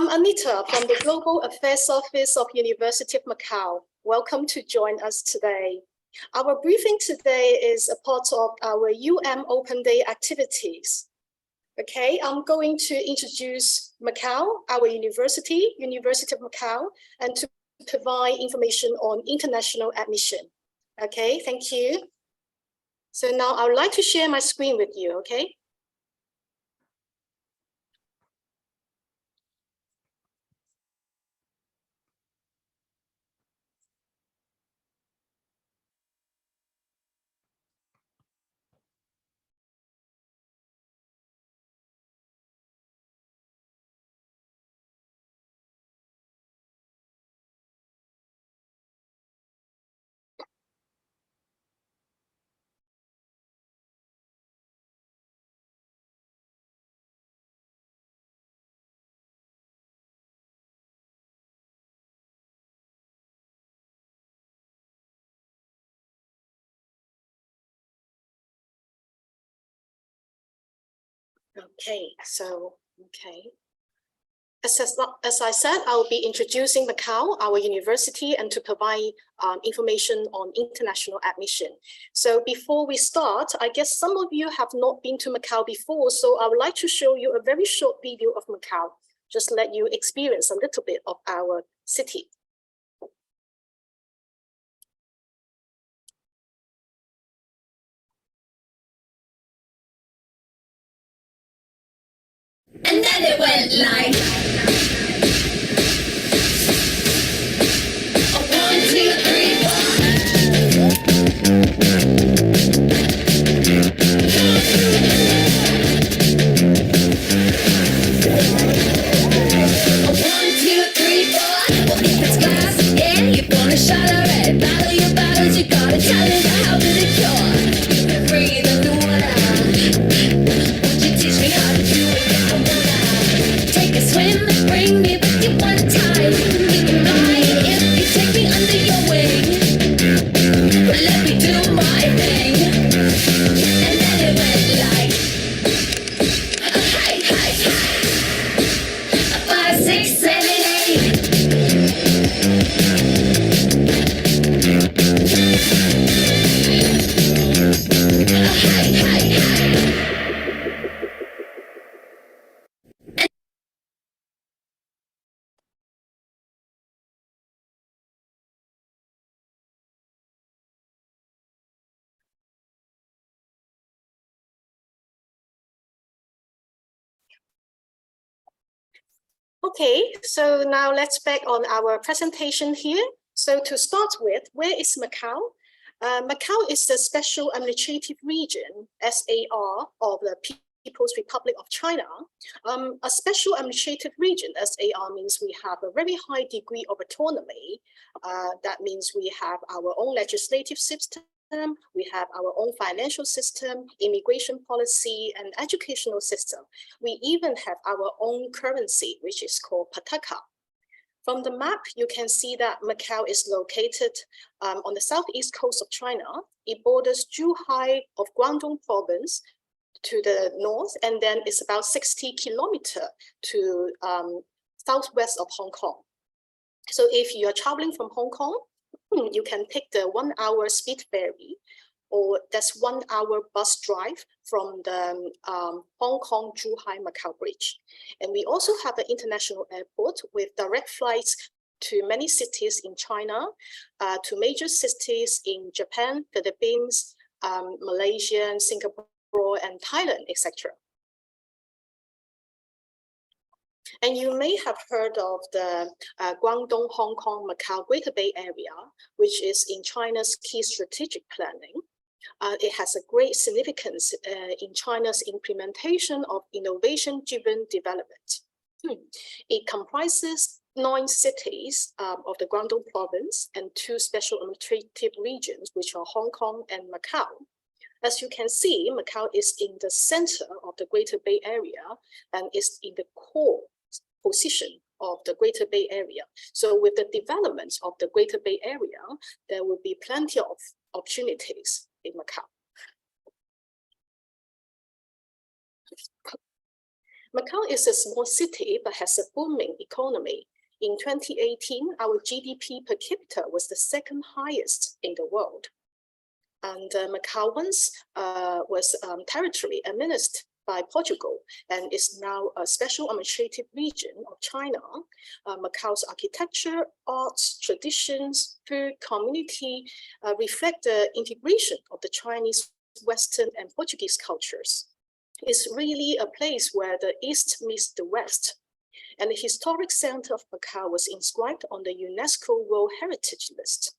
I'm Anita from the Global Affairs Office of University of Macau. Welcome to join us today. Our briefing today is a part of our Open Day activities. Okay, I'm going to introduce Macau, our university, University of Macau, and to provide information on international admission. Okay, thank you. So now I would like to share my screen with you, okay? Okay, so, As I said, I will be introducing Macau, our university, and to provide information on international admission. So before we start, I guess some of you have not been to Macau before, so I would like to show you a very short video of Macau, just let you experience a little bit of our city. And then it went like 1, 2, 3, 4. Well, if it's glass, yeah, you're gonna shut a red. Battle your battles, you gotta tell it. How did it cure? You can breathe underwater. Would you teach me how to do it? Take a swim, bring me with you one time. You can ride if you take me under your wing. But let me do my thing. And then it went like hi, hi, hi. 5, 6, 7, 8. Hi, hi, hi. Okay, so now let's back on our presentation here. So to start with, where is Macau? Macau is the Special Administrative Region, SAR, of the People's Republic of China. A Special Administrative Region, SAR, means we have a very high degree of autonomy. That means we have our own legislative system, we have our own financial system, immigration policy, and educational system. We even have our own currency, which is called Pataka. From the map, you can see that Macau is located on the southeast coast of China. It borders Zhuhai of Guangdong province to the north, and then it's about 60 kilometers to southwest of Hong Kong. So if you're traveling from Hong Kong, you can take the 1 hour speed ferry, or that's 1 hour bus drive from the Hong Kong Zhuhai Macau Bridge. And we also have an international airport with direct flights to many cities in China, to major cities in Japan, Philippines, Malaysia, Singapore, and Thailand, etc. And you may have heard of the Guangdong, Hong Kong, Macau Greater Bay Area, which is in China's key strategic planning. It has a great significance in China's implementation of innovation-driven development. It comprises 9 cities of the Guangdong province and 2 special administrative regions, which are Hong Kong and Macau. As you can see, Macau is in the center of the Greater Bay Area and is in the core position of the Greater Bay Area. So with the development of the Greater Bay Area, there will be plenty of opportunities in Macau. Macau is a small city, but has a booming economy. In 2018, our GDP per capita was the second highest in the world. And Macau once was territory administered by Portugal and is now a special administrative region of China. Macau's architecture, arts, traditions, food, community reflect the integration of the Chinese, Western, and Portuguese cultures. It's really a place where the East meets the West. And the historic center of Macau was inscribed on the UNESCO World Heritage List.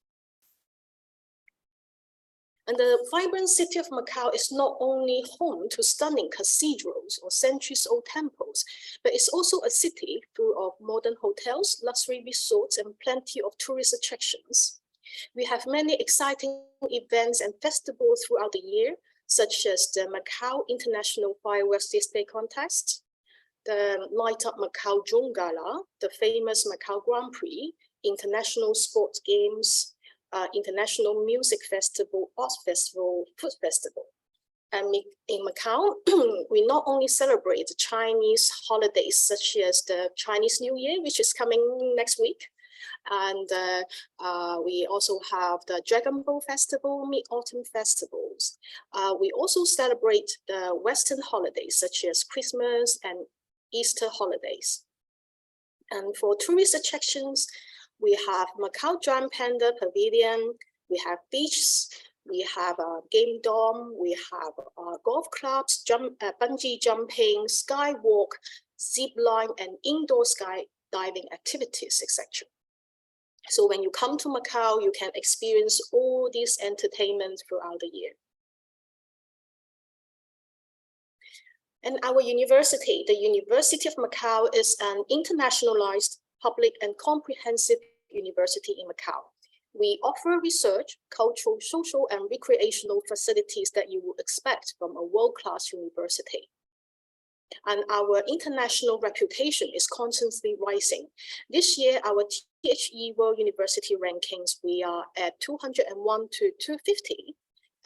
And the vibrant city of Macau is not only home to stunning cathedrals or centuries-old temples, but it's also a city full of modern hotels, luxury resorts, and plenty of tourist attractions. We have many exciting events and festivals throughout the year, such as the Macau International Fireworks Display Contest, the Light Up Macau Drone Gala, the famous Macau Grand Prix, international sports games, International Music Festival, Arts Festival, Food Festival. And in Macau, we not only celebrate the Chinese holidays, such as the Chinese New Year, which is coming next week. And we also have the Dragon Boat Festival, Mid-Autumn Festivals. We also celebrate the Western holidays, such as Christmas and Easter holidays. And for tourist attractions, we have Macau Giant Panda Pavilion, we have beaches, we have a game dome, we have golf clubs, bungee jumping, skywalk, zip line, and indoor skydiving activities, etc. So when you come to Macau, you can experience all these entertainments throughout the year. And our university, the University of Macau, is an internationalized public and comprehensive university in Macau. We offer research, cultural, social, and recreational facilities that you would expect from a world-class university. And our international reputation is constantly rising. This year, our THE World University rankings, we are at 201 to 250.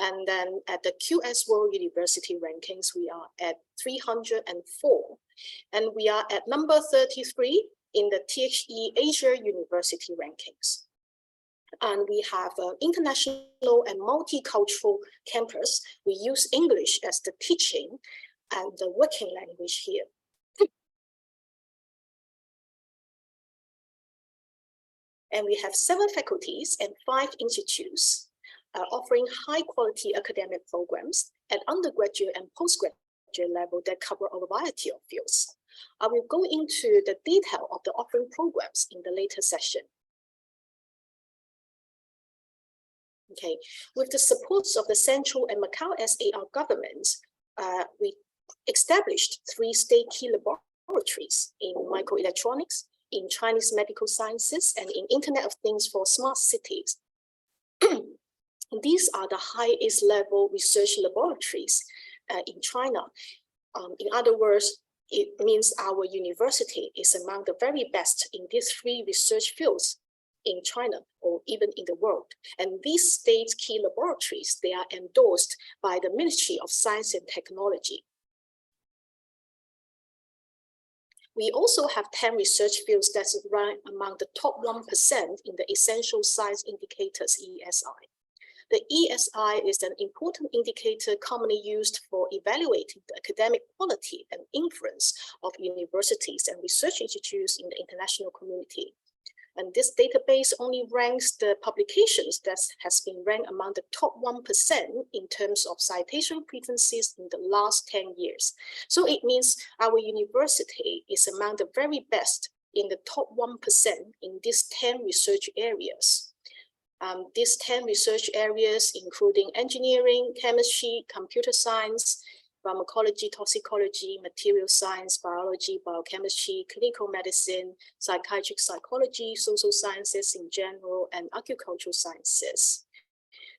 And then at the QS World University rankings, we are at 304. And we are at number 33 in the THE Asia University rankings. And we have an international and multicultural campus. We use English as the teaching and the working language here. And we have 7 faculties and 5 institutes offering high quality academic programs at undergraduate and postgraduate level that cover a variety of fields. I will go into the detail of the offering programs in the later session. Okay, with the support of the Central and Macau SAR governments, we established 3 state key laboratories in microelectronics, in Chinese medical sciences, and in Internet of Things for smart cities. These are the highest level research laboratories in China. In other words, it means our university is among the very best in these 3 research fields in China or even in the world. And these state key laboratories, they are endorsed by the Ministry of Science and Technology. We also have 10 research fields that rank among the top 1% in the Essential Science Indicators, ESI. The ESI is an important indicator commonly used for evaluating the academic quality and influence of universities and research institutes in the international community. And this database only ranks the publications that has been ranked among the top 1% in terms of citation frequencies in the last 10 years. So it means our university is among the very best in the top 1% in these 10 research areas. These 10 research areas, including engineering, chemistry, computer science, pharmacology, toxicology, material science, biology, biochemistry, clinical medicine, psychiatric psychology, social sciences in general, and agricultural sciences.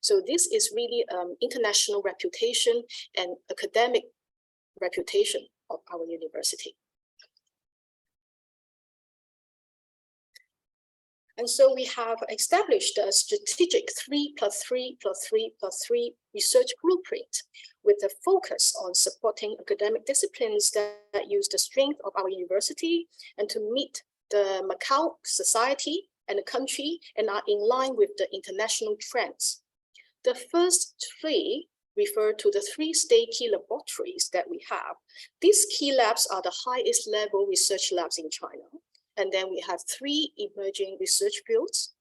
So this is really international reputation and academic reputation of our university. And so we have established a strategic 3+3+3+3 research blueprint with a focus on supporting academic disciplines that use the strength of our university and to meet the Macau society and the country and are in line with the international trends. The first three refer to the 3 state key laboratories that we have. These key labs are the highest level research labs in China. And then we have 3 emerging research fields,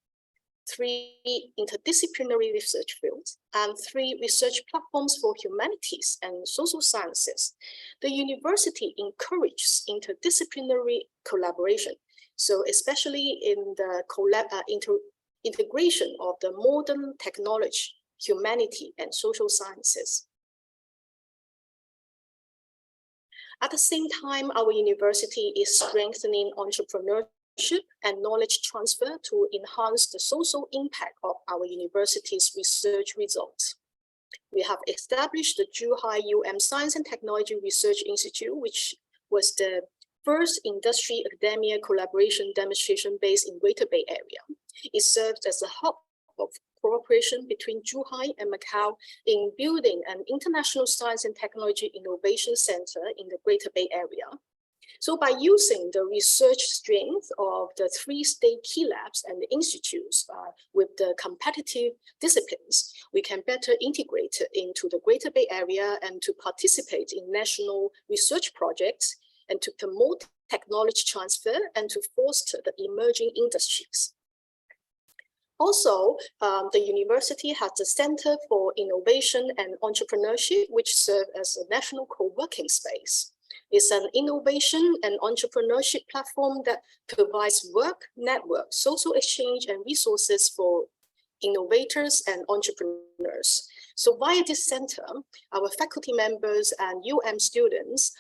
3 interdisciplinary research fields, and 3 research platforms for humanities and social sciences. The university encourages interdisciplinary collaboration. So especially in the integration of the modern technology, humanity, and social sciences. At the same time, our university is strengthening entrepreneurship and knowledge transfer to enhance the social impact of our university's research results. We have established the Zhuhai Science and Technology Research Institute, which was the first industry academia collaboration demonstration base in Greater Bay Area. It serves as a hub of cooperation between Zhuhai and Macau in building an international science and technology innovation center in the Greater Bay Area. So by using the research strength of the 3 state key labs and the institutes with the competitive disciplines, we can better integrate it into the Greater Bay Area and to participate in national research projects and to promote technology transfer and to foster the emerging industries. Also, the university has the Center for Innovation and Entrepreneurship, which serves as a national co-working space. It's an innovation and entrepreneurship platform that provides work, network, social exchange, and resources for innovators and entrepreneurs. So via this center, our faculty members and students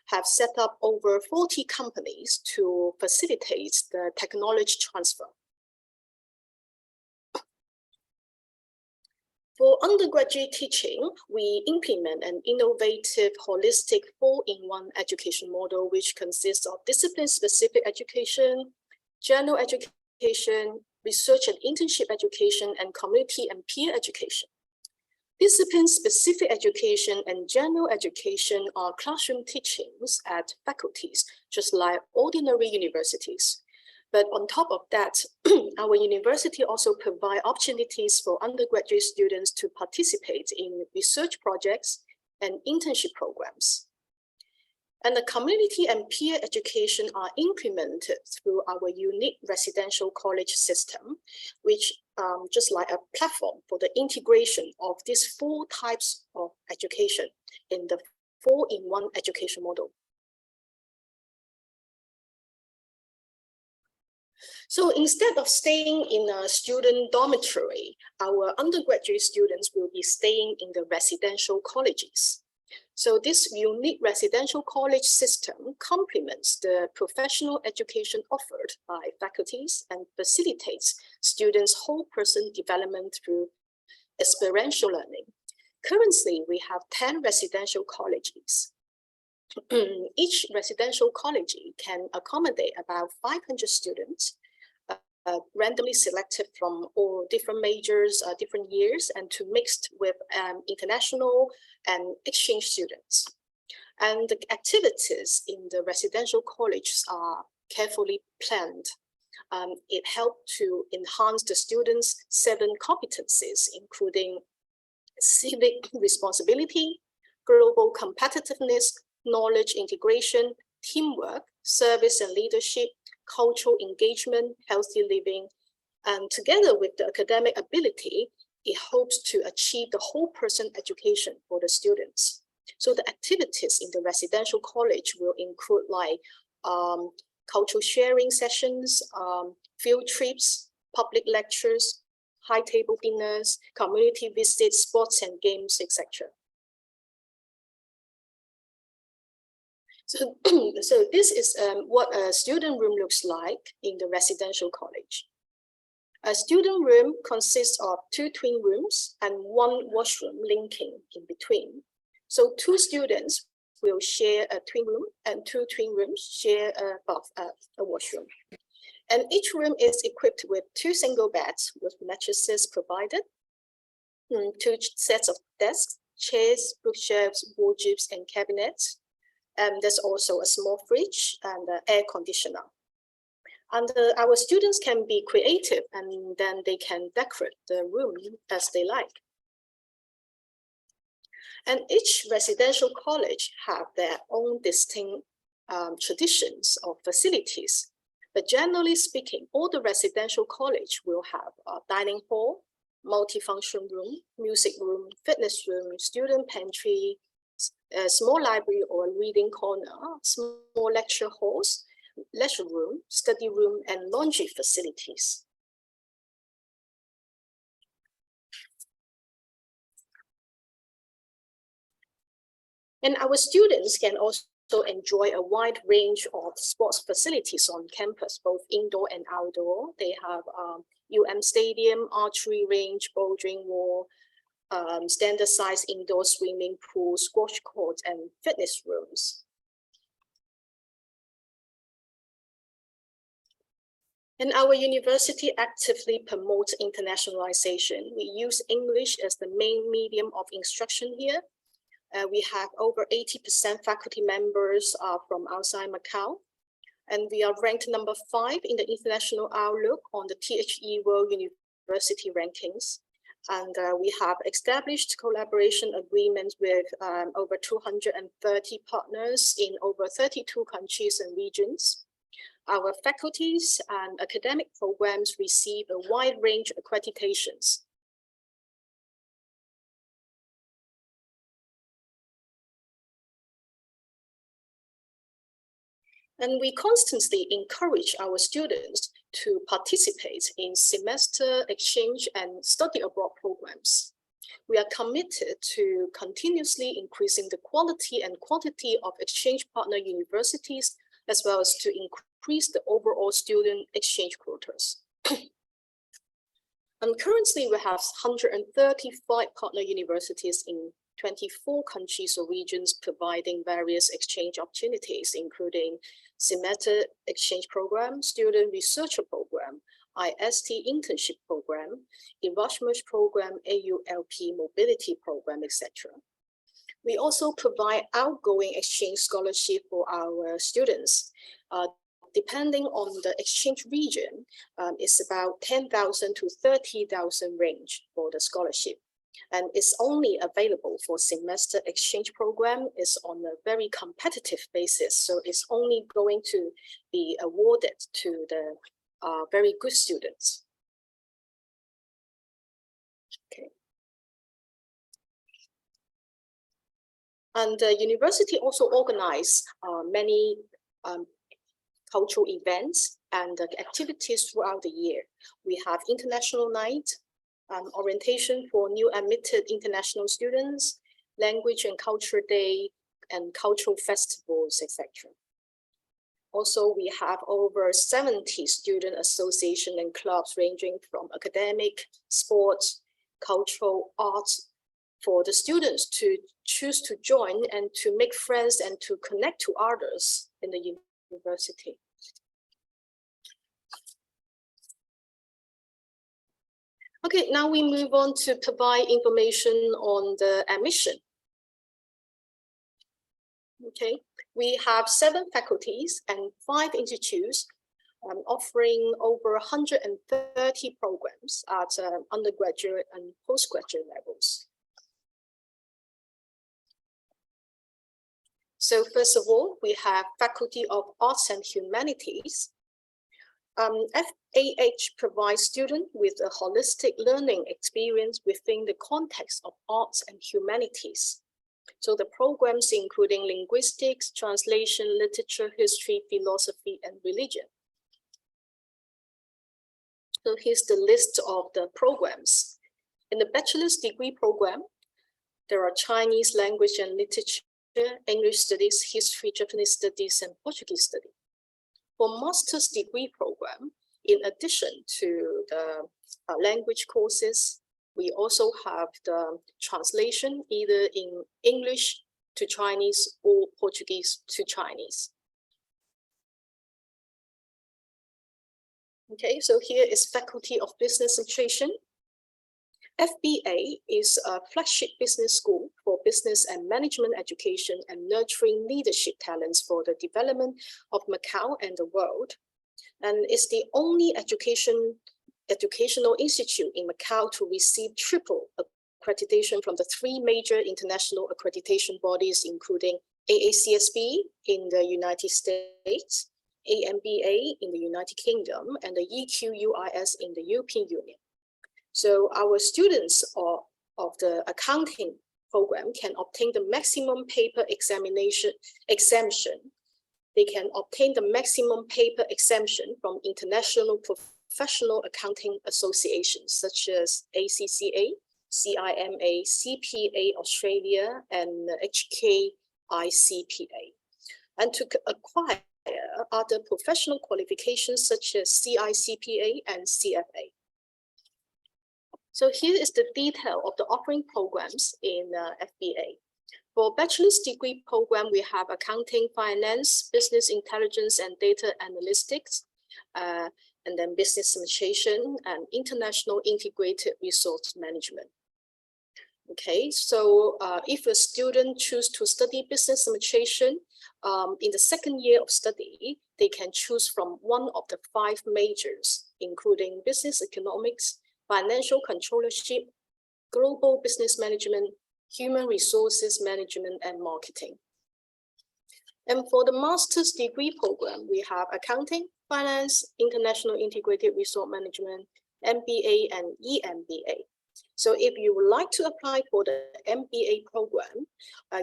have set up over 40 companies to facilitate the technology transfer. For undergraduate teaching, we implement an innovative, holistic 4-in-1 education model, which consists of discipline-specific education, general education, research and internship education, and community and peer education. Discipline-specific education and general education are classroom teachings at faculties, just like ordinary universities. But on top of that, our university also provides opportunities for undergraduate students to participate in research projects and internship programs. And the community and peer education are implemented through our unique residential college system, which just like a platform for the integration of these 4 types of education in the 4-in-1 education model. So instead of staying in a student dormitory, our undergraduate students will be staying in the residential colleges. So this unique residential college system complements the professional education offered by faculties and facilitates students' whole person development through experiential learning. Currently, we have 10 residential colleges. Each residential college can accommodate about 500 students, randomly selected from all different majors, different years, and to mixed with international and exchange students. And the activities in the residential colleges are carefully planned. It helped to enhance the students' 7 competencies, including civic responsibility, global competitiveness, knowledge integration, teamwork, service and leadership, cultural engagement, healthy living, and together with the academic ability, it hopes to achieve the whole person education for the students. So the activities in the residential college will include like cultural sharing sessions, field trips, public lectures, high table dinners, community visits, sports and games, etc. So this is what a student room looks like in the residential college. A student room consists of 2 twin rooms and 1 washroom linking in between. So 2 students will share a twin room and 2 twin rooms share a washroom. And each room is equipped with 2 single beds with mattresses provided, 2 sets of desks, chairs, bookshelves, wardrobes, and cabinets. And there's also a small fridge and an air conditioner. And our students can be creative, and then they can decorate the room as they like. And each residential college have their own distinct traditions of facilities. But generally speaking, all the residential college will have a dining hall, multifunction room, music room, fitness room, student pantry, a small library or reading corner, small lecture halls, leisure room, study room, and laundry facilities. And our students can also enjoy a wide range of sports facilities on campus, both indoor and outdoor. They have Stadium, archery range, bouldering wall, standard size indoor swimming pool, squash court, and fitness rooms. And our university actively promotes internationalization. We use English as the main medium of instruction here. We have over 80% faculty members from outside Macau. And we are ranked number 5 in the International Outlook on the THE World University Rankings. And we have established collaboration agreements with over 230 partners in over 32 countries and regions. Our faculties and academic programs receive a wide range of accreditations. And we constantly encourage our students to participate in semester exchange and study abroad programs. We are committed to continuously increasing the quality and quantity of exchange partner universities, as well as to increase the overall student exchange quotas. And currently we have 135 partner universities in 24 countries or regions providing various exchange opportunities, including semester exchange program, student researcher program, IST internship program, Erasmus program, AULP mobility program, etc. We also provide outgoing exchange scholarship for our students. Depending on the exchange region, it's about 10,000 to 30,000 range for the scholarship. And it's only available for semester exchange program. It's on a very competitive basis. So it's only going to be awarded to the very good students. Okay. And the university also organizes many cultural events and activities throughout the year. We have International Night, orientation for new admitted international students, language and culture day, and cultural festivals, etc. Also, we have over 70 student association and clubs ranging from academic, sports, cultural, arts, for the students to choose to join and to make friends and to connect to others in the university. Okay, now we move on to provide information on the admission. Okay, we have 7 faculties and 5 institutes offering over 130 programs at undergraduate and postgraduate levels. So first of all, we have Faculty of Arts and Humanities. FAH provides students with a holistic learning experience within the context of arts and humanities. So the programs including linguistics, translation, literature, history, philosophy, and religion. So here's the list of the programs. In the bachelor's degree program, there are Chinese language and literature, English studies, history, Japanese studies, and Portuguese studies. For master's degree program, in addition to the language courses, we also have the translation either in English to Chinese or Portuguese to Chinese. Okay, so here is Faculty of Business Administration. FBA is a flagship business school for business and management education and nurturing leadership talents for the development of Macau and the world. And it's the only educational institute in Macau to receive triple accreditation from the three major international accreditation bodies, including AACSB in the United States, AMBA in the United Kingdom, and the EQUIS in the European Union. So our students of the accounting program can obtain the maximum paper exemption. They can obtain the maximum paper exemption from international professional accounting associations such as ACCA, CIMA, CPA Australia, and HKICPA. And to acquire other professional qualifications such as CICPA and CFA. So here is the detail of the offering programs in FBA. For bachelor's degree program, we have accounting, finance, business intelligence and data analytics, and then business administration and international integrated resource management. Okay, so if a student choose to study business administration, in the second year of study, they can choose from one of the 5 majors, including business economics, financial controllership, global business management, human resources management, and marketing. And for the master's degree program, we have accounting, finance, international integrated resource management, MBA, and EMBA. So if you would like to apply for the MBA program,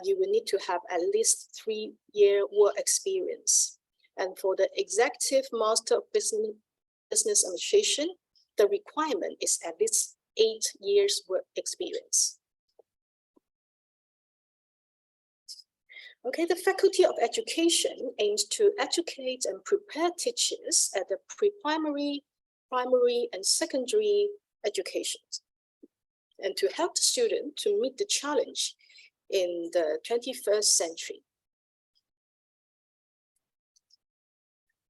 you will need to have at least 3-year work experience. And for the Executive Master of Business Administration, the requirement is at least 8 years work experience. Okay, the Faculty of Education aims to educate and prepare teachers at the pre-primary, primary, and secondary education, and to help the student to meet the challenge in the 21st century.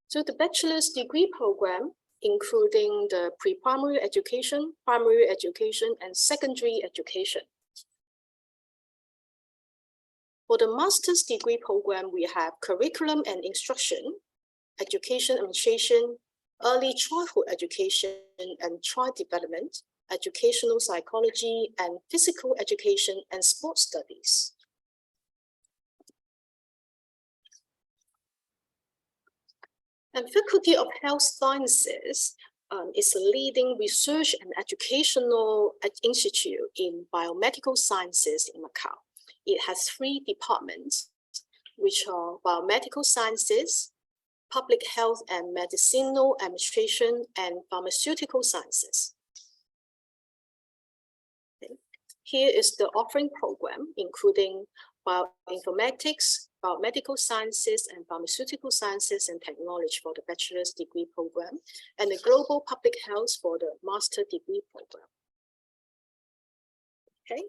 So the bachelor's degree program, including the pre-primary education, primary education, and secondary education. For the master's degree program, we have curriculum and instruction, education administration, early childhood education and child development, educational psychology, and physical education and sports studies. And Faculty of Health Sciences is a leading research and educational institute in biomedical sciences in Macau. It has 3 departments, which are biomedical sciences, public health and medicinal administration, and pharmaceutical sciences. Okay. Here is the offering program, including bioinformatics, biomedical sciences, and pharmaceutical sciences and technology for the bachelor's degree program, and the global public health for the master degree program. Okay.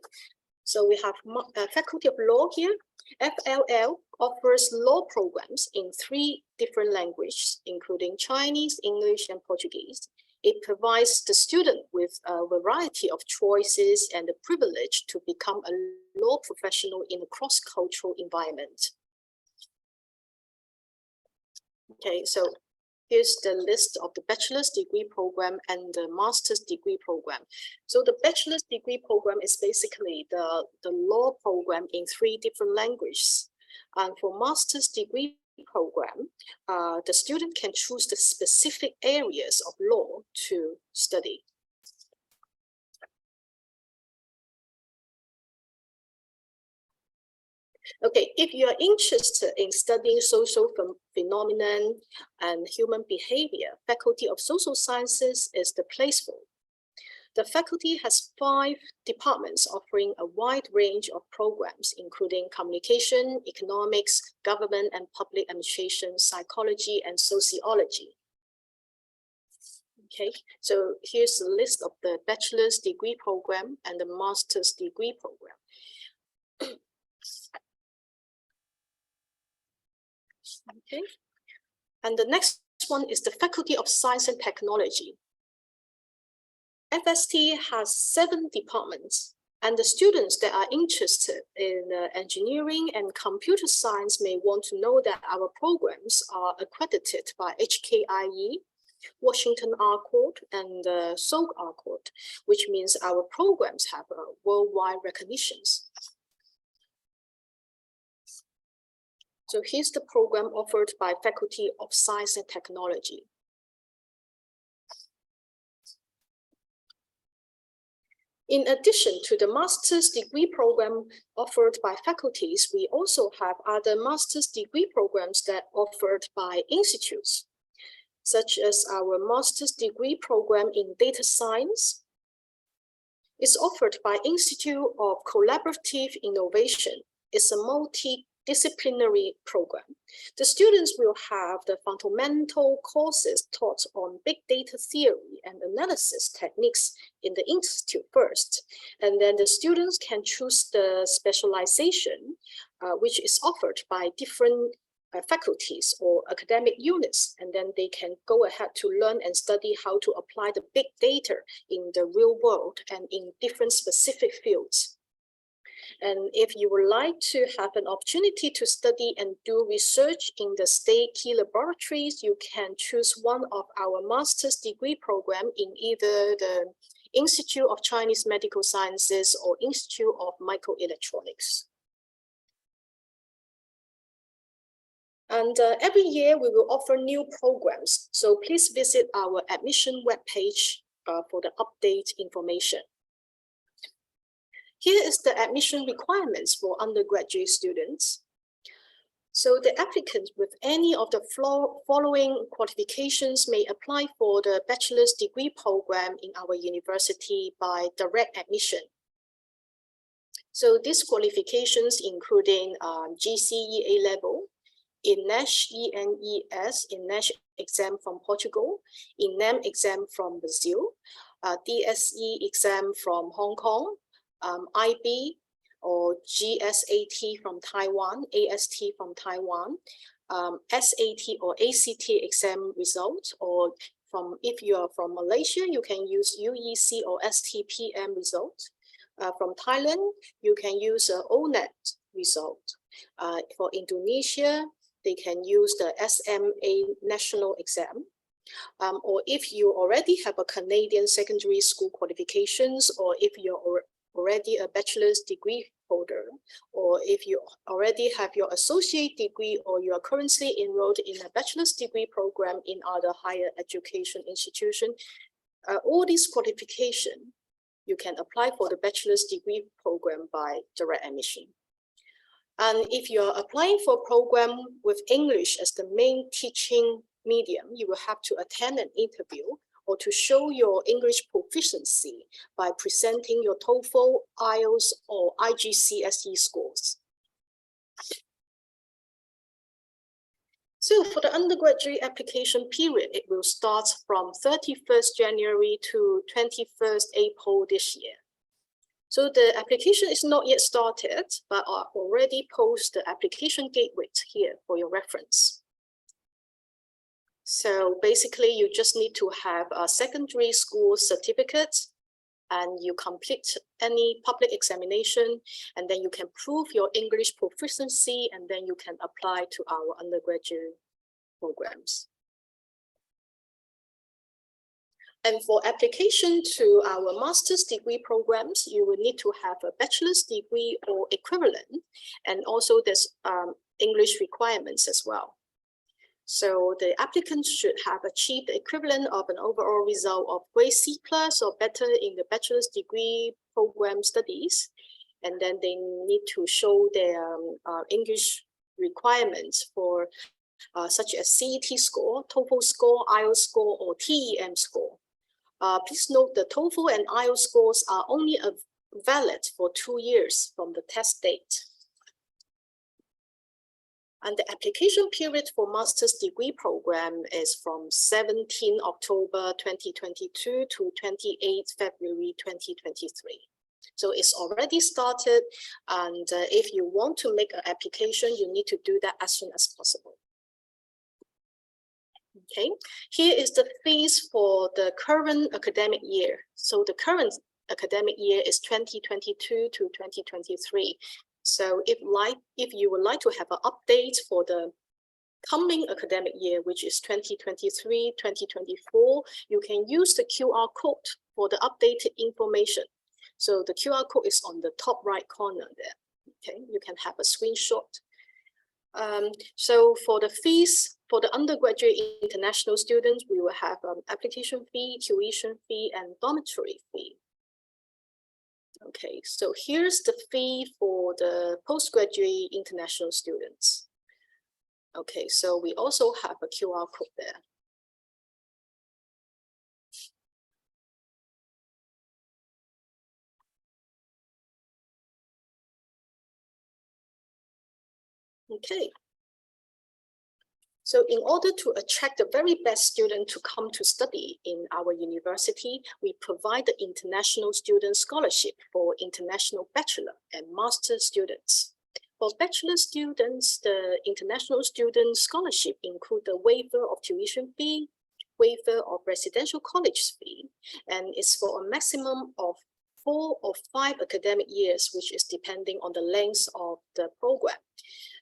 So we have Faculty of Law here. FLL offers law programs in 3 different languages, including Chinese, English, and Portuguese. It provides the student with a variety of choices and the privilege to become a law professional in a cross-cultural environment. Okay, so here's the list of the bachelor's degree program and the master's degree program. So the bachelor's degree program is basically the law program in 3 different languages. And for master's degree program, the student can choose the specific areas of law to study. Okay, if you are interested in studying social phenomenon and human behavior, Faculty of Social Sciences is the place for. The faculty has 5 departments offering a wide range of programs, including communication, economics, government and public administration, psychology, and sociology. Okay, so here's the list of the bachelor's degree program and the master's degree program. Okay, and the next next one is the Faculty of Science and Technology. FST has 7 departments, and the students that are interested in engineering and computer science may want to know that our programs are accredited by HKIE, Washington Accord, and Seoul Accord, which means our programs have worldwide recognitions. So here's the program offered by Faculty of Science and Technology. In addition to the master's degree program offered by faculties, we also have other master's degree programs that are offered by institutes, such as our master's degree program in data science. It's offered by Institute of Collaborative Innovation. It's a multidisciplinary program. The students will have the fundamental courses taught on big data theory and analysis techniques in the institute first. And then the students can choose the specialization, which is offered by different faculties or academic units. And then they can go ahead to learn and study how to apply the big data in the real world and in different specific fields. And if you would like to have an opportunity to study and do research in the state key laboratories, you can choose one of our master's degree program in either the Institute of Chinese Medical Sciences or Institute of Microelectronics. And every year we will offer new programs. So please visit our admission webpage for the update information. Here is the admission requirements for undergraduate students. So the applicants with any of the following qualifications may apply for the bachelor's degree program in our university by direct admission. So these qualifications including GCE A-level, INESH ENES, INESH exam from Portugal, ENEM exam from Brazil, DSE exam from Hong Kong, IB or GSAT from Taiwan, AST from Taiwan, SAT or ACT exam result, or if you are from Malaysia, you can use UEC or STPM result. From Thailand, you can use ONET result. For Indonesia, they can use the SMA national exam. Or if you already have a Canadian secondary school qualifications, or if you're already a bachelor's degree holder, or if you already have your associate degree, or you are currently enrolled in a bachelor's degree program in other higher education institution, all these qualifications, you can apply for the bachelor's degree program by direct admission. And if you're applying for a program with English as the main teaching medium, you will have to attend an interview or to show your English proficiency by presenting your TOEFL, IELTS, or IGCSE scores. So for the undergraduate application period, it will start from 31st January to 21st April this year. So the application is not yet started, but I already posted the application gateway here for your reference. So basically, you just need to have a secondary school certificate, and you complete any public examination, and then you can prove your English proficiency, and then you can apply to our undergraduate programs. And for application to our master's degree programs, you will need to have a bachelor's degree or equivalent, and also there's English requirements as well. So the applicants should have achieved the equivalent of an overall result of grade C+ or better in the bachelor's degree program studies. And then they need to show their English requirements for such as CET score, TOEFL score, IELTS score, or TEM score. Please note the TOEFL and IELTS scores are only valid for 2 years from the test date. And the application period for master's degree program is from 17 October 2022 to 28 February 2023. So it's already started, and if you want to make an application, you need to do that as soon as possible. Okay, here is the fees for the current academic year. So the current academic year is 2022 to 2023. So if you would like to have an update for the coming academic year, which is 2023-2024, you can use the QR code for the updated information. So the QR code is on the top right corner there. Okay, you can have a screenshot. So for the fees for the undergraduate international students, we will have application fee, tuition fee, and dormitory fee. Okay, so here's the fee for the postgraduate international students. Okay, so we also have a QR code there. Okay. So in order to attract the very best student to come to study in our university, we provide the international student scholarship for international bachelor and master students. For bachelor students, the international student scholarship include the waiver of tuition fee, waiver of residential college fee, and it's for a maximum of 4 or 5 academic years, which is depending on the length of the program.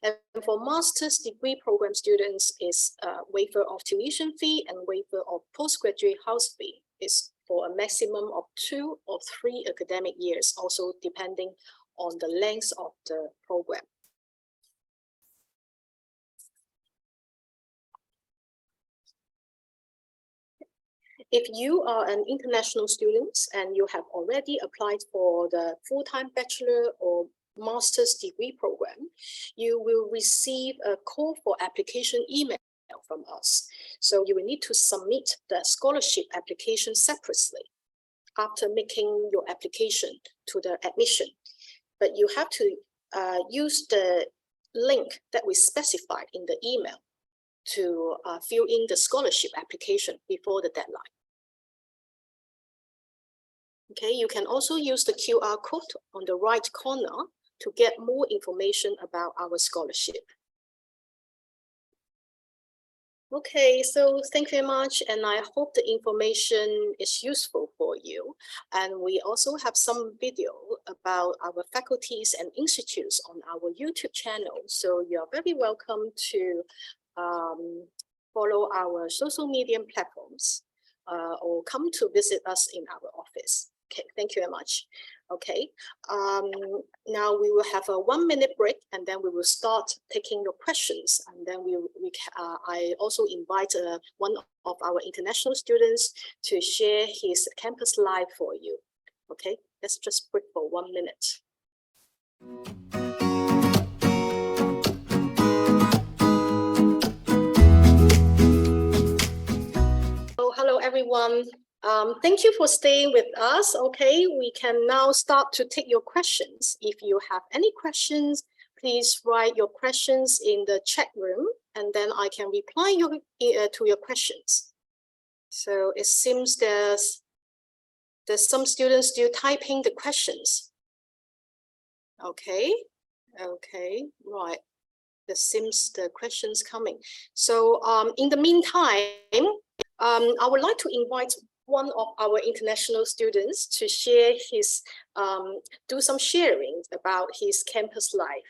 And for master's degree program students is waiver of tuition fee and waiver of postgraduate house fee is for a maximum of 2 or 3 academic years, also depending on the length of the program. If you are an international student and you have already applied for the full-time bachelor or master's degree program, you will receive a call for application email from us. So you will need to submit the scholarship application separately after making your application to the admission. But you have to use the link that we specified in the email to fill in the scholarship application before the deadline. Okay, you can also use the QR code on the right corner to get more information about our scholarship. Okay, so thank you very much, and I hope the information is useful for you. And we also have some video about our faculties and institutes on our YouTube channel. So you're very welcome to follow our social media platforms or come to visit us in our office. Okay, thank you very much. Okay, now we will have a 1-minute break, and then we will start taking your questions. And then I also invite one of our international students to share his campus life for you. Okay, let's just break for 1 minute. Oh, hello everyone. Thank you for staying with us. Okay, we can now start to take your questions. If you have any questions, please write your questions in the chat room, and then I can reply to your questions. So it seems there's some students still typing the questions. Okay, right. There seems the questions coming. So in the meantime, I would like to invite one of our international students to share his, do some sharing about his campus life.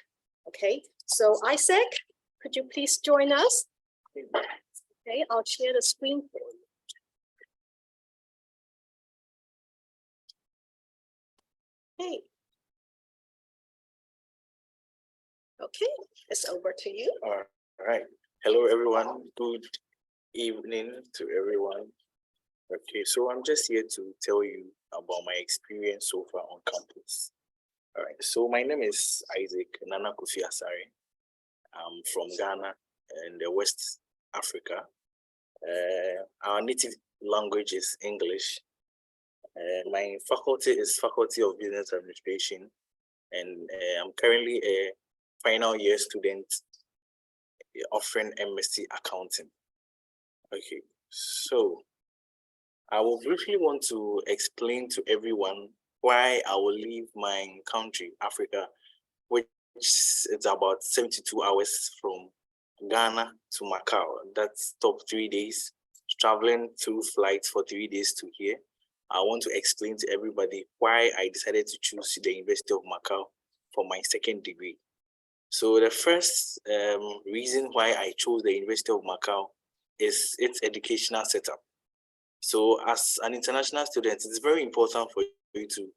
Okay, so Isaac, could you please join us? Okay, I'll share the screen for you. Hey. Okay, it's over to you. All right. Hello, everyone. Good evening to everyone. Okay, so I'm just here to tell you about my experience so far on campus. All right, so my name is Isaac Nana Kofi Asare. I'm from Ghana in the West Africa. Our native language is English. My faculty is Faculty of Business Administration, and I'm currently a final year student offering MSc Accounting. Okay, so I will briefly want to explain to everyone why I will leave my country, Africa, which is about 72 hours from Ghana to Macau. That's top 3 days, traveling through flights for 3 days to here. I want to explain to everybody why I decided to choose the University of Macau for my second degree. So the first reason why I chose the University of Macau is its educational setup. So as an international student, it's very important for you to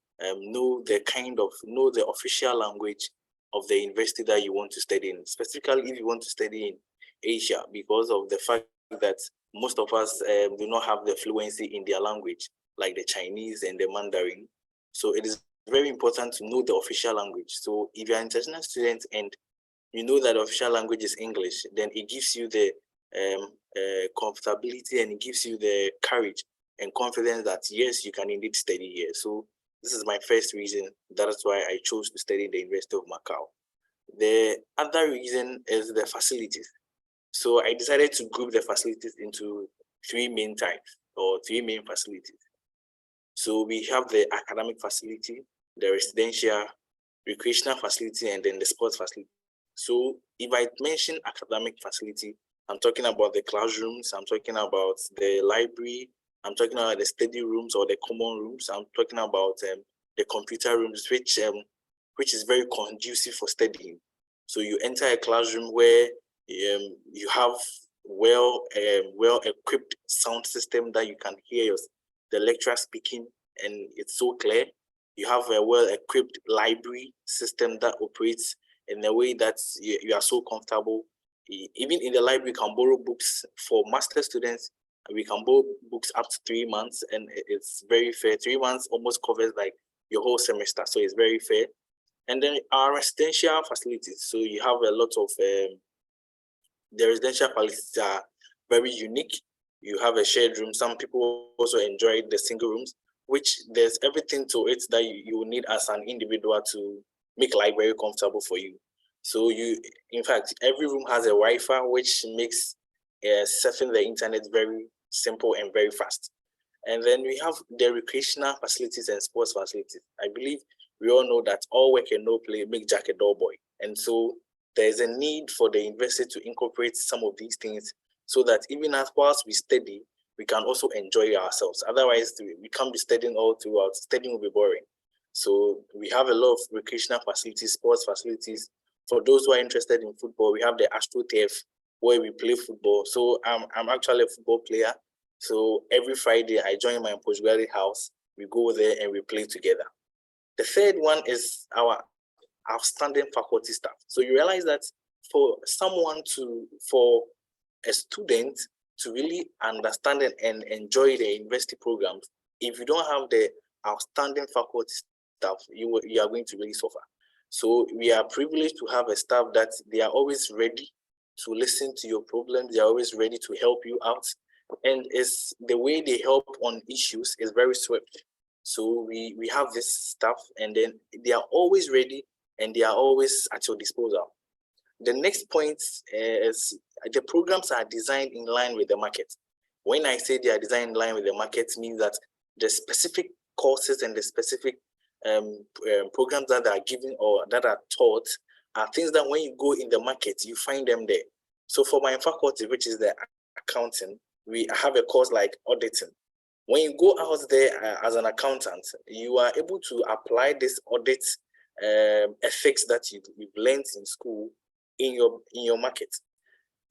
know the official language of the university that you want to study in, specifically if you want to study in Asia, because of the fact that most of us do not have the fluency in their language, like the Chinese and the Mandarin. So it is very important to know the official language. So if you're an international student and you know that the official language is English, then it gives you the comfortability and it gives you the courage and confidence that yes, you can indeed study here. So this is my first reason. That is why I chose to study in the University of Macau. The other reason is the facilities. So I decided to group the facilities into 3 main types or 3 main facilities. So we have the academic facility, the residential, recreational facility, and then the sports facility. So if I mention academic facility, I'm talking about the classrooms, I'm talking about the library, I'm talking about the study rooms or the common rooms, I'm talking about the computer rooms, which is very conducive for studying. So you enter a classroom where you have well equipped sound system that you can hear the lecturer speaking and it's so clear. You have a well-equipped library system that operates in a way that you are so comfortable. Even in the library, you can borrow books for master students. We can borrow books up to 3 months, and it's very fair. 3 months almost covers like your whole semester, so it's very fair. And then our residential facilities. So you have a lot of the residential facilities are very unique. You have a shared room. Some people also enjoy the single rooms, which there's everything to it that you need as an individual to make life very comfortable for you. So in fact, every room has a Wi-Fi, which makes surfing the internet very simple and very fast. And then we have the recreational facilities and sports facilities. I believe we all know that all work and no play make Jack a dull boy. And so there's a need for the university to incorporate some of these things so that even as whilst we study, we can also enjoy ourselves. Otherwise, we can't be studying all throughout. Studying will be boring. So we have a lot of recreational facilities, sports facilities. For those who are interested in football, we have the AstroTurf where we play football. So I'm actually a football player. So every Friday I join my postgraduate house. We go there and we play together. The third one is our outstanding faculty staff. So you realize that for a student to really understand and enjoy the university programs, if you don't have the outstanding faculty staff, you are going to really suffer. So we are privileged to have a staff that they are always ready to listen to your problems. They are always ready to help you out. And it's the way they help on issues is very swift. So we have this staff and then they are always ready and they are always at your disposal. The next point is the programs are designed in line with the market. When I say they are designed in line with the market, means that the specific courses and the specific programs that are given or that are taught are things that when you go in the market, you find them there. So for my faculty, which is the accounting, we have a course like auditing. When you go out there as an accountant, you are able to apply this audit ethics that you've learned in school in your market.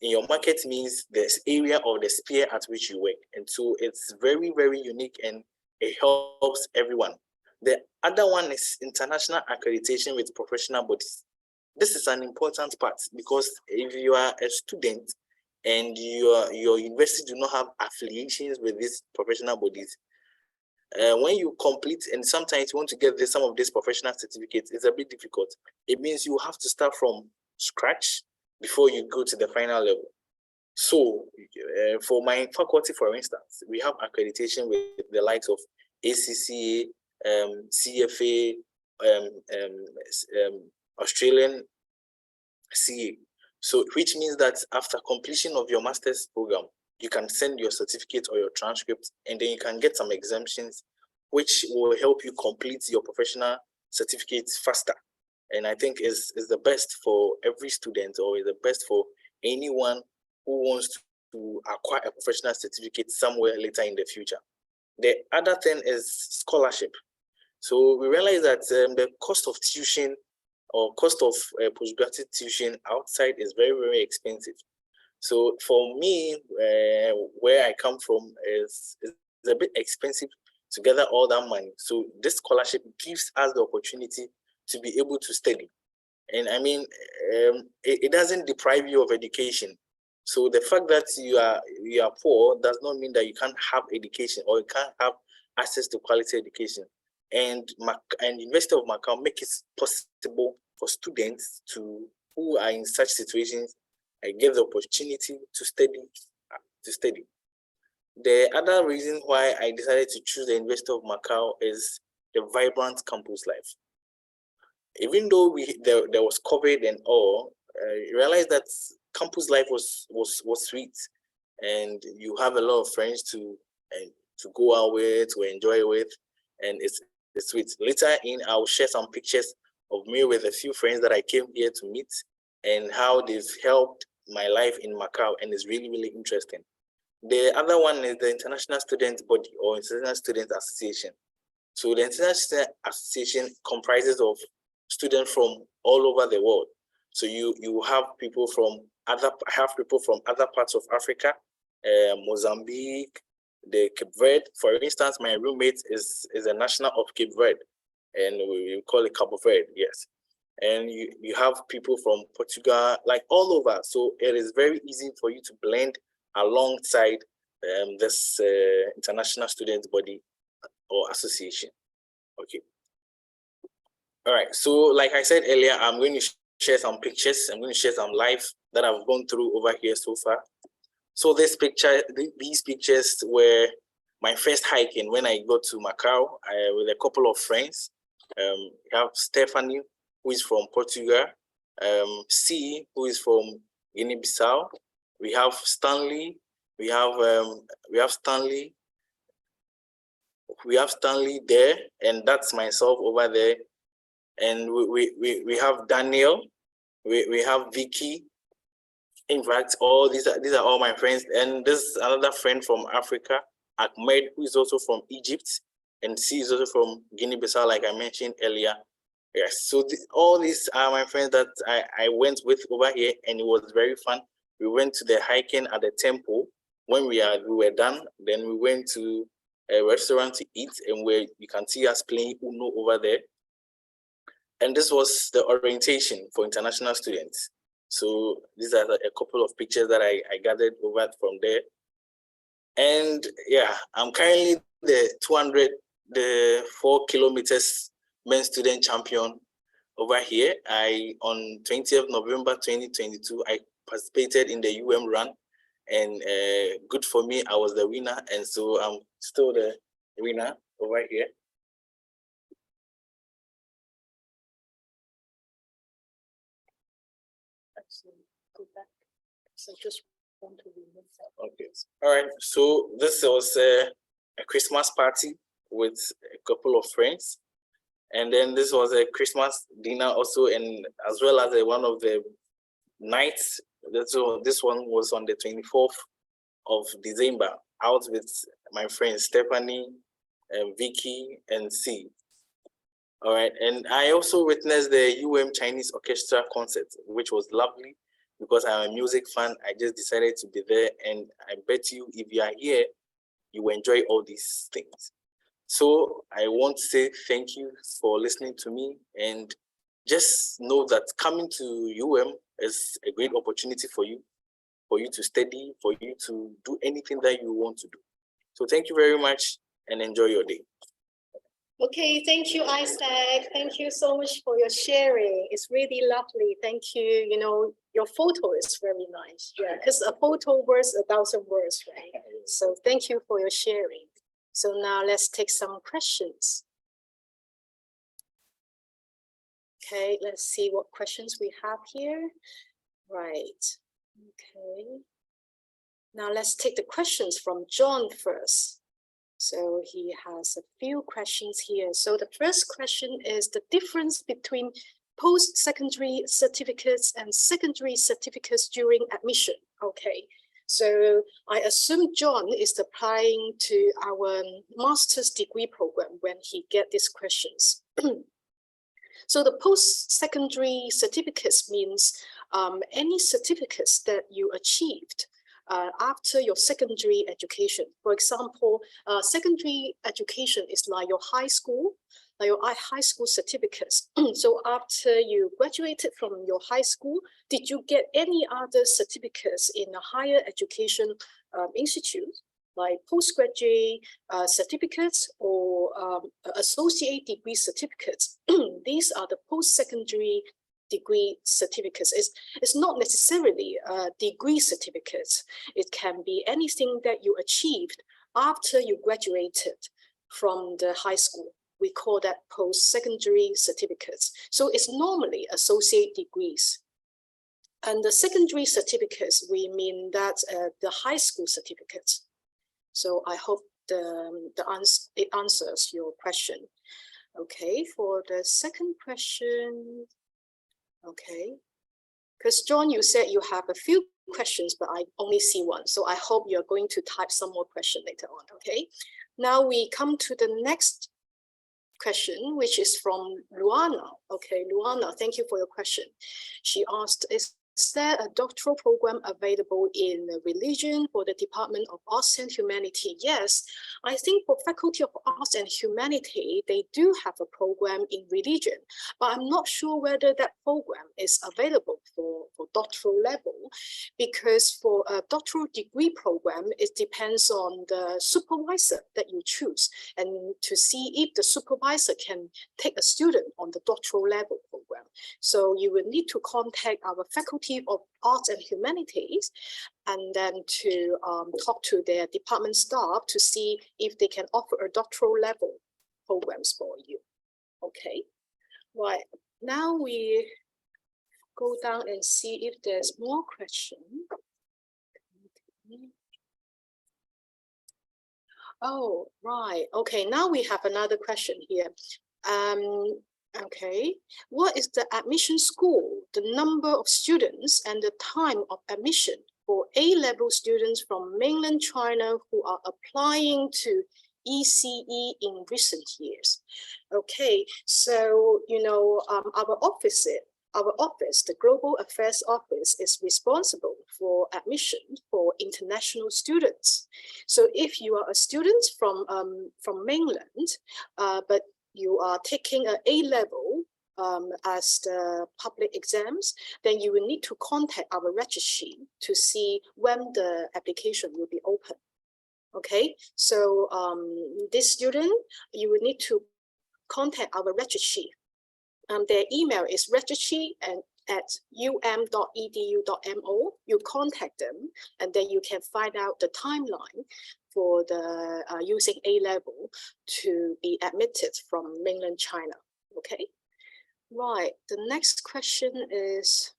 In your market means the area or the sphere at which you work. And so it's very, very unique and it helps everyone. The other one is international accreditation with professional bodies. This is an important part because if you are a student and your university do not have affiliations with these professional bodies, when you complete and sometimes you want to get some of these professional certificates, it's a bit difficult. It means you have to start from scratch before you go to the final level. So for my faculty, for instance, we have accreditation with the likes of ACCA, CFA, Australian CA. So which means that after completion of your master's program, you can send your certificate or your transcript, and then you can get some exemptions, which will help you complete your professional certificates faster. And I think is the best for every student or is the best for anyone who wants to acquire a professional certificate somewhere later in the future. The other thing is scholarship. So we realize that the cost of tuition or cost of postgraduate tuition outside is very, very expensive. So for me, where I come from is a bit expensive to gather all that money. So this scholarship gives us the opportunity to be able to study. And I mean, it doesn't deprive you of education. So the fact that you are poor does not mean that you can't have education or you can't have access to quality education. And University of Macau make it possible for students who are in such situations get the opportunity to study. The other reason why I decided to choose the University of Macau is the vibrant campus life. Even though there was COVID and all, I realized that campus life was sweet, and you have a lot of friends to go out with, to enjoy with, and it's sweet. Later in, I'll share some pictures of me with a few friends that I came here to meet and how they've helped my life in Macau, and it's really, really interesting. The other one is the International Student Body or International Student Association. So the International Student Association comprises of students from all over the world. So you have people from other parts of Africa, Mozambique, the Cape Verde. For instance, my roommate is a national of Cape Verde, and we call it Cabo Verde, yes. And you have people from Portugal, like all over. So it is very easy for you to blend alongside this International Student Body or Association. Okay. All right. So like I said earlier, I'm going to share some pictures. I'm going to share some life that I've gone through over here so far. So these pictures were my first hiking when I got to Macau with a couple of friends. We have Stephanie, who is from Portugal, C, who is from Guinea-Bissau. We have Stanley. We have Stanley there, and that's myself over there. And we have Daniel. We have Vicky. In fact, all these are all my friends. And this is another friend from Africa, Ahmed, who is also from Egypt, and C is also from Guinea-Bissau, like I mentioned earlier. Yes, so all these are my friends that I went with over here, and it was very fun. We went to the hiking at the temple. When we were done, then we went to a restaurant to eat, and where you can see us playing Uno over there. And this was the orientation for international students. So these are a couple of pictures that I gathered over from there. And yeah, I'm currently the 4 kilometers men's student champion over here. On 20th November 2022, I participated in the run, and good for me, I was the winner, and so I'm still the winner over here. Go back. So just want to remove that. Okay. All right. So this was a Christmas party with a couple of friends, and then this was a Christmas dinner also, and as well as one of the nights. So this one was on the 24th of December, out with my friends Stephanie, Vicky, and C. All right, and I also witnessed the Chinese Orchestra concert, which was lovely because I'm a music fan. I just decided to be there, and I bet you, if you are here, you will enjoy all these things. So I want to say thank you for listening to me, and just know that coming to is a great opportunity for you to study, for you to do anything that you want to do. So thank you very much, and enjoy your day. Okay, thank you, Isaac. Thank you so much for your sharing. It's really lovely. Thank you. You know, your photo is very nice. Yeah, because a photo worth 1,000 words, right? So thank you for your sharing. So now let's take some questions. Okay, let's see what questions we have here. Right. Okay. Now let's take the questions from John first. So he has a few questions here. So the first question is the difference between post-secondary certificates and secondary certificates during admission. Okay, so I assume John is applying to our master's degree program when he get these questions. So the post-secondary certificates means any certificates that you achieved after your secondary education. For example, secondary education is like your high school, certificates. So after you graduated from your high school, did you get any other certificates in a higher education institute, like postgraduate certificates or associate degree certificates? These are the post-secondary degree certificates. It's not necessarily degree certificates. It can be anything that you achieved after you graduated from the high school. We call that post-secondary certificates. So it's normally associate degrees. And the secondary certificates, we mean that the high school certificates. So I hope it answers your question. Okay, for the second question, okay, because John, you said you have a few questions, but I only see one. So I hope you're going to type some more question later on, okay? Now we come to the next question, which is from Luana. Okay, Luana, thank you for your question. She asked, is there a doctoral program available in religion for the Department of Arts and Humanity? Yes, I think for Faculty of Arts and Humanity, they do have a program in religion, but I'm not sure whether that program is available for doctoral level, because for a doctoral degree program, it depends on the supervisor that you choose, and to see if the supervisor can take a student on the doctoral level program. So you will need to contact our Faculty of Arts and Humanities and then to talk to their department staff to see if they can offer a doctoral level programs for you. Okay, right, now we go down and see if there's more question. Oh, right. Okay, now we have another question here. Okay, what is the admission score, the number of students and the time of admission for A-level students from mainland China who are applying to ECE in recent years? Okay, so, you know, our office, the Global Affairs Office, is responsible for admission for international students. So if you are a student from mainland, but you are taking an A-level as the public exams, then you will need to contact our registry to see when the application will be open. Okay, so this student, you will need to contact our registry. Their email is registry@um.edu.mo. You contact them, and then you can find out the timeline for the using A-level to be admitted from mainland China. Okay, right. The next question is,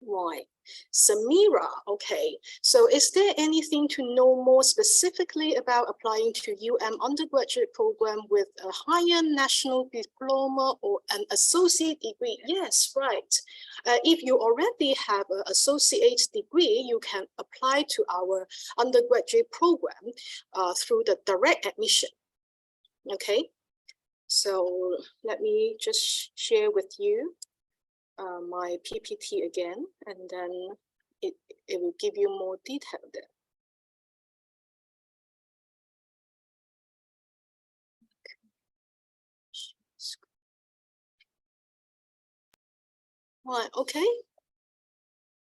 right, Samira. Okay, so is there anything to know more specifically about applying to undergraduate program with a higher national diploma or an associate degree? Yes, right. If you already have an associate degree, you can apply to our undergraduate program through the direct admission. Okay, so let me just share with you my PPT again, and then it will give you more detail there. Right, okay.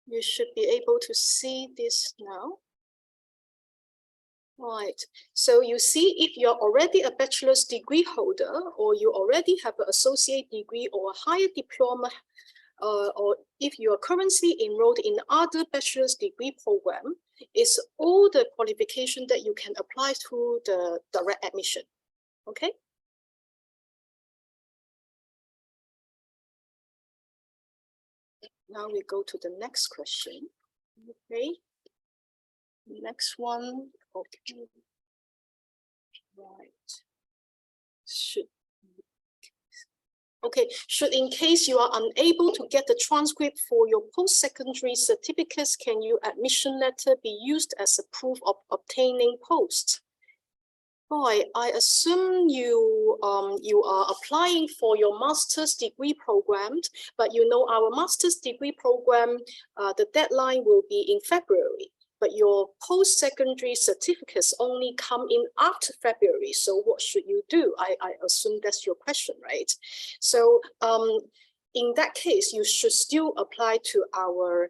You should be able to see this now. Right, so you see, if you're already a bachelor's degree holder, or you already have an associate degree or a higher diploma, or if you are currently enrolled in other bachelor's degree program, it's all the qualification that you can apply through the direct admission. Okay. Now we go to the next question. Okay. Next one. Okay. Right. Okay, should in case you are unable to get the transcript for your post-secondary certificates, can your admission letter be used as a proof of obtaining post? Right, I assume you are applying for your master's degree program, but you know our master's degree program, the deadline will be in February. But your post-secondary certificates only come in after February. So what should you do? I assume that's your question, right? So in that case, you should still apply to our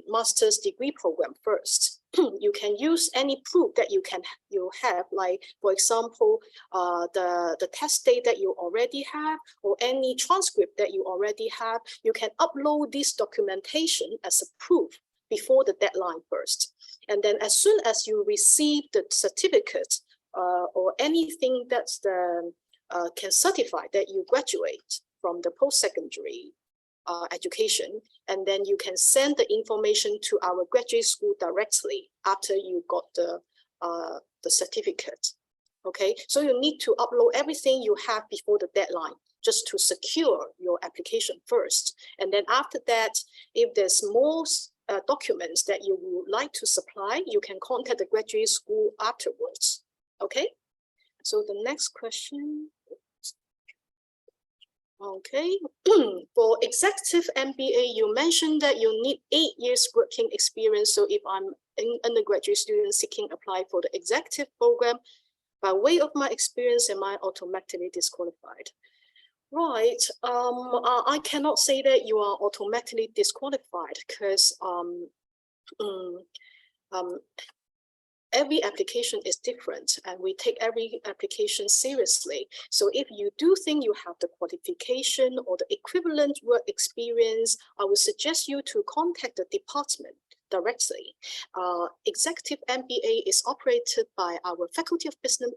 master's degree program first. You can use any proof that you have, like for example, the test date that you already have, or any transcript that you already have. You can upload this documentation as a proof before the deadline first. And then as soon as you receive the certificate or anything that's can certify that you graduate from the post-secondary education, and then you can send the information to our graduate school directly after you got the certificate. Okay, so you need to upload everything you have before the deadline, just to secure your application first. And then after that, if there's more documents that you would like to supply, you can contact the graduate school afterwards. Okay, so the next question. Okay, for executive MBA, you mentioned that you need 8 years working experience. So if I'm an undergraduate student seeking apply for the executive program, by way of my experience, am I automatically disqualified? Right, I cannot say that you are automatically disqualified because every application is different and we take every application seriously. So if you do think you have the qualification or the equivalent work experience, I would suggest you to contact the department directly. Executive MBA is operated by our Faculty of Business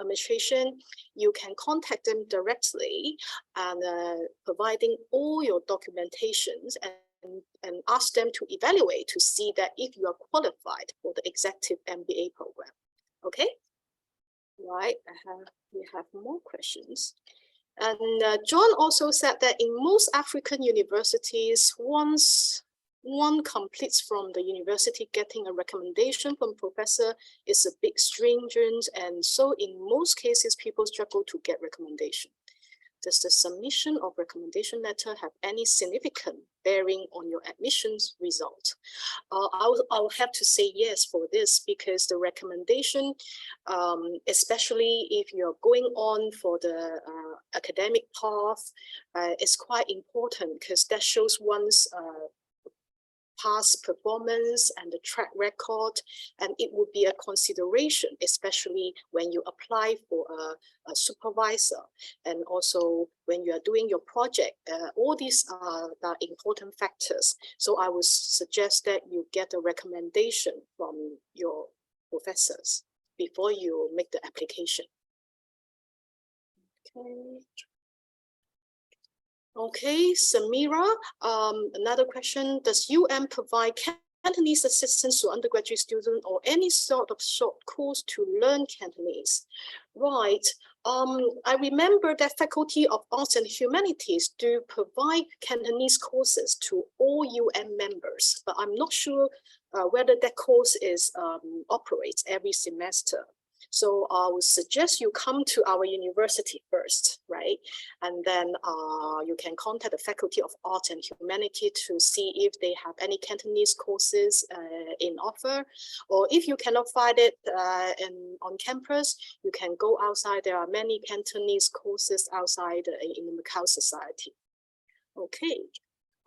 Administration. You can contact them directly and providing all your documentations and ask them to evaluate to see that if you are qualified for the executive MBA program. Okay, right, we have more questions. And John also said that in most African universities, once one completes from the university, getting a recommendation from professor is a bit stringent, and so in most cases people struggle to get recommendation. Does the submission of recommendation letter have any significant bearing on your admissions result? I'll have to say yes for this, because the recommendation, especially if you're going on for the academic path, is quite important because that shows one's past performance and the track record, and it would be a consideration, especially when you apply for a supervisor, and also when you are doing your project. All these are important factors. So I would suggest that you get a recommendation from your professors before you make the application. Okay. Okay, Samira, another question. Does UM provide Cantonese assistance to undergraduate students or any sort of short course to learn Cantonese? Right. I remember that Faculty of Arts and Humanities do provide Cantonese courses to all UM members, but I'm not sure whether that course is operates every semester. So I would suggest you come to our university first, right? And then you can contact the Faculty of Arts and Humanities to see if they have any Cantonese courses in offer. Or if you cannot find it on campus, you can go outside. There are many Cantonese courses outside in the Macau Society. Okay,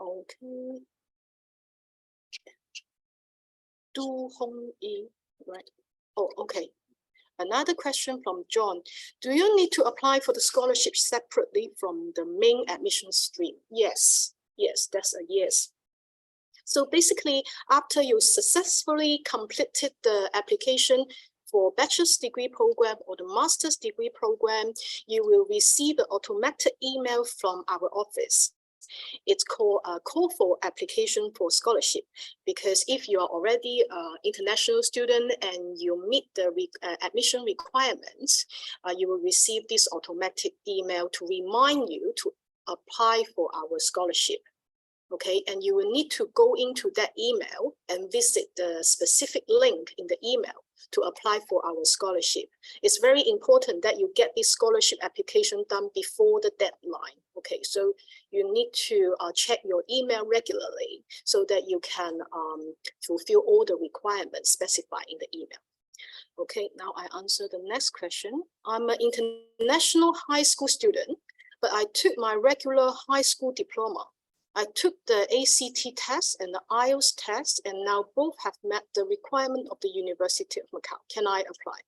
okay. Du Hong Yi, right? Oh, okay. Another question from John. Do you need to apply for the scholarship separately from the main admission stream? Yes, yes, that's a yes. So basically, after you successfully completed the application for bachelor's degree program or the master's degree program, you will receive an automatic email from our office. It's called a call for application for scholarship, because if you are already an international student and you meet the admission requirements, you will receive this automatic email to remind you to apply for our scholarship. Okay, and you will need to go into that email and visit the specific link in the email to apply for our scholarship. It's very important that you get this scholarship application done before the deadline. Okay, so you need to check your email regularly so that you can fulfill all the requirements specified in the email. Okay, now I answer the next question. I'm an international high school student, but I took my regular high school diploma. I took the ACT test and the IELTS test, and now both have met the requirement of the University of Macau. Can I apply?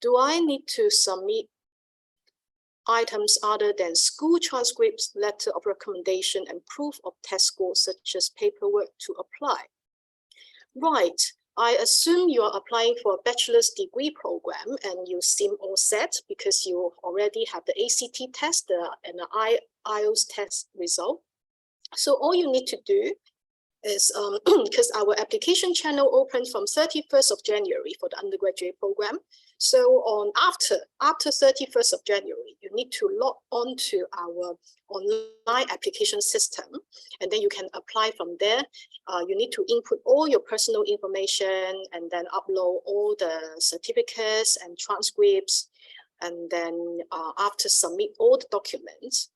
Do I need to submit items other than school transcripts, letter of recommendation, and proof of test scores, such as paperwork, to apply? Right. I assume you are applying for a bachelor's degree program, and you seem all set because you already have the ACT test and the IELTS test result. So all you need to do is, because our application channel opens from 31st of January for the undergraduate program. So after 31st of January, you need to log on to our online application system, and then you can apply from there. You need to input all your personal information and then upload all the certificates and transcripts. And then after submit all the documents,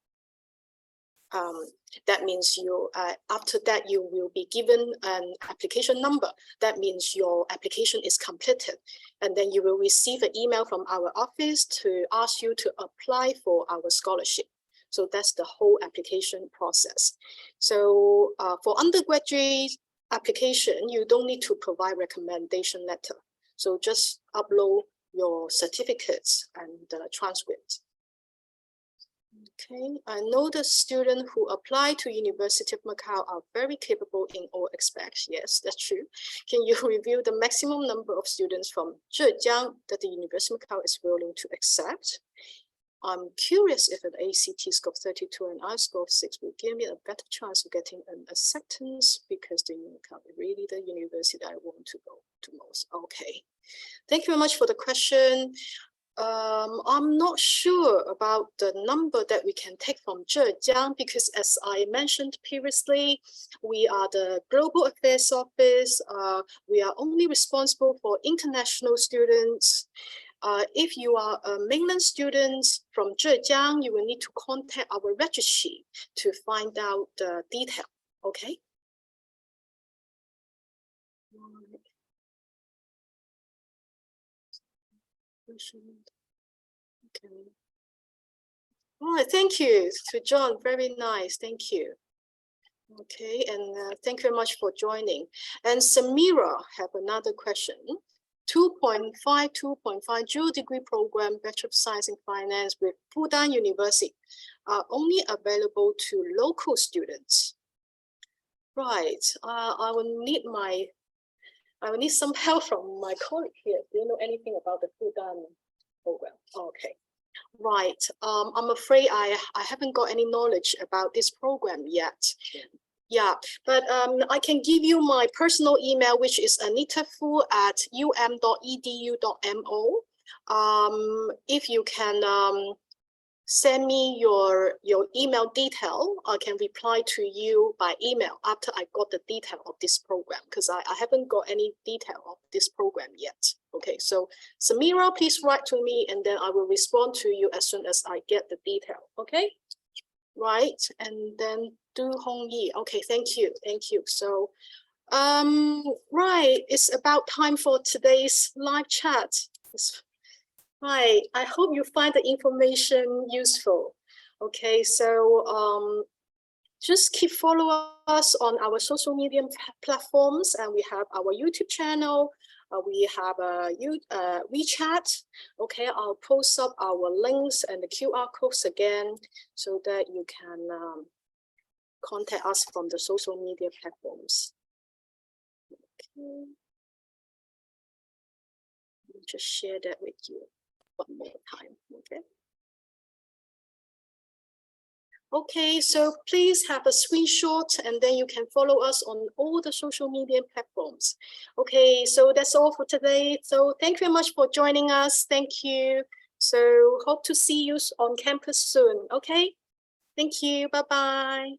that means you, after that, you will be given an application number. That means your application is completed. And then you will receive an email from our office to ask you to apply for our scholarship. So that's the whole application process. So for undergraduate application, you don't need to provide recommendation letter. So just upload your certificates and the transcripts. Okay, I know the students who apply to University of Macau are very capable in all aspects. Yes, that's true. Can you review the maximum number of students from Zhejiang that the University of Macau is willing to accept? I'm curious if an ACT score of 32 and I score of 6 will give me a better chance of getting an acceptance, because the UMacau is really the university I want to go to most. Okay, thank you very much for the question. I'm not sure about the number that we can take from Zhejiang, because as I mentioned previously, we are the Global Affairs Office. We are only responsible for international students. If you are a mainland student from Zhejiang, you will need to contact our registry to find out the detail, okay? Okay. All right, thank you to John, very nice, thank you. Okay, and thank you very much for joining. And Samira have another question. 2.5, 2.5 dual degree program, Bachelor of Science in Finance with Fudan University are only available to local students. Right, I will need some help from my colleague here. Do you know anything about the Fudan program? Okay, right. I'm afraid I haven't got any knowledge about this program yet. Yeah, but I can give you my personal email, which is anitafu@um.edu.mo. If you can send me your email detail, I can reply to you by email after I got the detail of this program, because I haven't got any detail of this program yet. Okay, so Samira, please write to me and then I will respond to you as soon as I get the detail. Okay, right, and then Du Hongyi. Okay, thank you. So right, it's about time for today's live chat. Hi, I hope you find the information useful. Okay, so just keep following us on our social media platforms, and we have our YouTube channel. We have a WeChat. Okay, I'll post up our links and the QR codes again so that you can contact us from the social media platforms. Okay. Let me just share that with you one more time. Okay. Okay, so please have a screenshot and then you can follow us on all the social media platforms. Okay, so that's all for today. So thank you very much for joining us. Thank you. So hope to see you on campus soon. Okay. Thank you. Bye-bye.